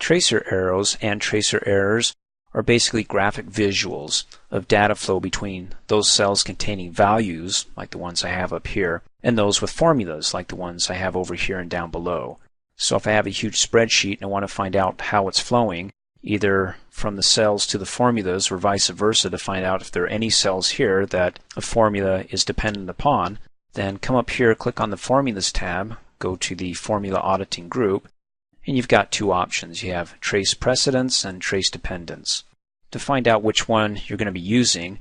Tracer arrows and tracer errors are basically graphic visuals of data flow between those cells containing values, like the ones I have up here, and those with formulas, like the ones I have over here and down below. So if I have a huge spreadsheet and I want to find out how it's flowing, either from the cells to the formulas or vice versa, to find out if there are any cells here that a formula is dependent upon, then come up here, click on the Formulas tab, go to the Formula Auditing group, and you've got two options. You have Trace Precedents and Trace Dependents. To find out which one you're going to be using,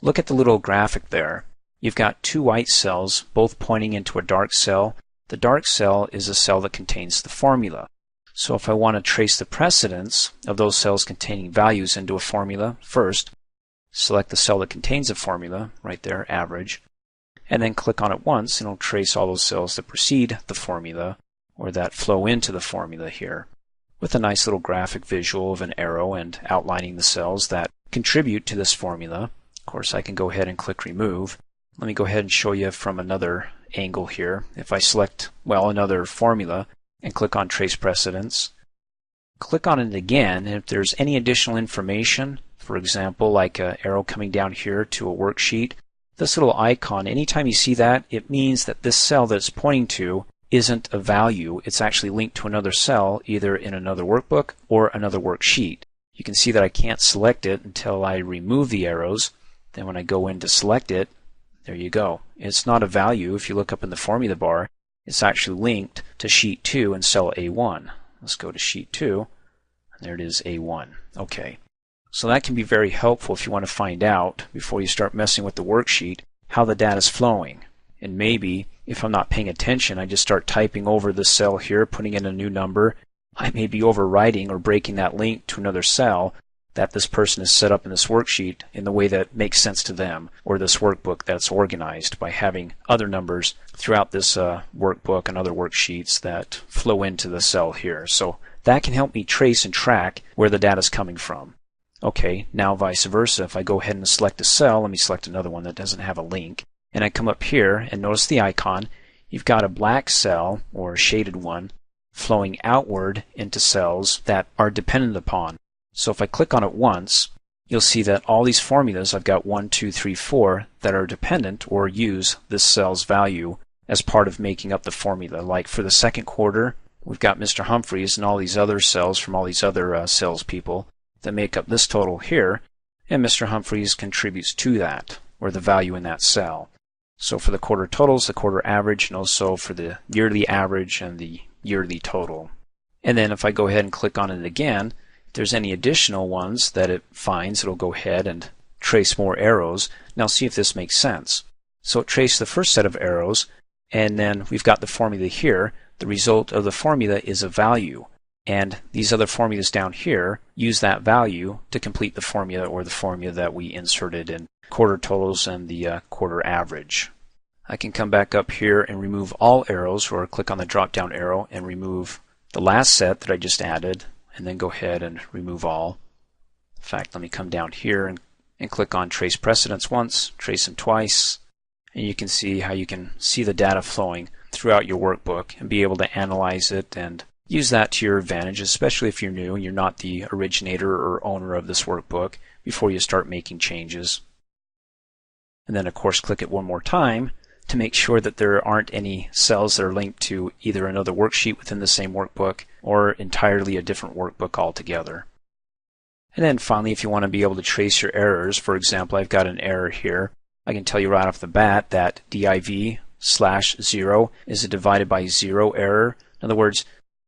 look at the little graphic there. You've got two white cells, both pointing into a dark cell. The dark cell is a cell that contains the formula. So if I want to trace the precedence of those cells containing values into a formula, first, select the cell that contains a formula, right there, average, and then click on it once, and it'll trace all those cells that precede the formula, or that flow into the formula here, with a nice little graphic visual of an arrow and outlining the cells that contribute to this formula. Of course, I can go ahead and click Remove. Let me go ahead and show you from another angle here. If I select, well, another formula and click on Trace Precedents, click on it again, and if there's any additional information, for example, like an arrow coming down here to a worksheet, this little icon, anytime you see that, it means that this cell that it's pointing to isn't a value. It's actually linked to another cell, either in another workbook or another worksheet. You can see that I can't select it until I remove the arrows. Then when I go in to select it, there you go. It's not a value. If you look up in the formula bar, it's actually linked to sheet 2 and cell A1. Let's go to sheet 2, and there it is, A1. Okay. So that can be very helpful if you want to find out, before you start messing with the worksheet, how the data is flowing. And maybe, if I'm not paying attention, I just start typing over this cell here, putting in a new number. I may be overwriting or breaking that link to another cell that this person has set up in this worksheet in the way that makes sense to them, or this workbook that's organized by having other numbers throughout this workbook and other worksheets that flow into the cell here. So that can help me trace and track where the data is coming from. Okay, now vice versa, if I go ahead and select a cell, let me select another one that doesn't have a link, and I come up here and notice the icon, you've got a black cell, or a shaded one, flowing outward into cells that are dependent upon. So if I click on it once, you'll see that all these formulas, I've got 1, 2, 3, 4, that are dependent or use this cell's value as part of making up the formula. Like for the second quarter, we've got Mr. Humphreys and all these other cells from all these other salespeople that make up this total here, and Mr. Humphreys contributes to that, or the value in that cell. So for the quarter totals, the quarter average, and also for the yearly average and the yearly total. And then if I go ahead and click on it again, if there's any additional ones that it finds, it'll go ahead and trace more arrows. Now see if this makes sense. So it traced the first set of arrows, and then we've got the formula here. The result of the formula is a value. And these other formulas down here use that value to complete the formula, or the formula that we inserted in quarter totals and the quarter average. I can come back up here and remove all arrows, or click on the drop down arrow and remove the last set that I just added, and then go ahead and remove all. In fact, let me come down here and click on Trace Precedents once, trace them twice, and you can see how you can see the data flowing throughout your workbook and be able to analyze it and use that to your advantage, especially if you're new and you're not the originator or owner of this workbook, before you start making changes. And then of course click it one more time to make sure that there aren't any cells that are linked to either another worksheet within the same workbook or entirely a different workbook altogether. And then finally, if you want to be able to trace your errors, for example, I've got an error here. I can tell you right off the bat that div/0 is a divided by 0 error. In other words,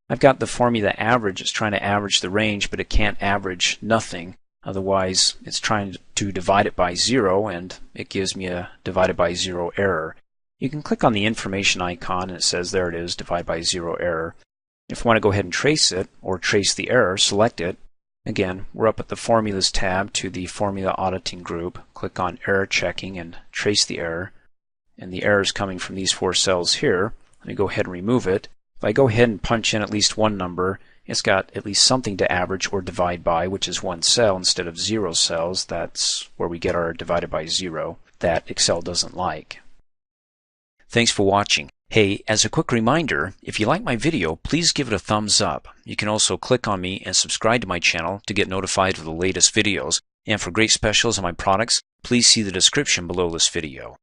I've got the formula average. It's trying to average the range, but it can't average nothing. Otherwise, it's trying to divide it by 0, and it gives me a divided by 0 error. You can click on the information icon, and it says there it is, divide by 0 error. If you want to go ahead and trace it, or trace the error, select it. Again, we're up at the Formulas tab to the Formula Auditing group. Click on Error Checking and trace the error. And the error is coming from these 4 cells here. Let me go ahead and remove it. If I go ahead and punch in at least one number, it's got at least something to average or divide by, which is 1 cell instead of 0 cells. That's where we get our divided by 0 that Excel doesn't like. Thanks for watching. Hey, as a quick reminder, if you like my video, please give it a thumbs up. You can also click on me and subscribe to my channel to get notified of the latest videos. And for great specials on my products, please see the description below this video.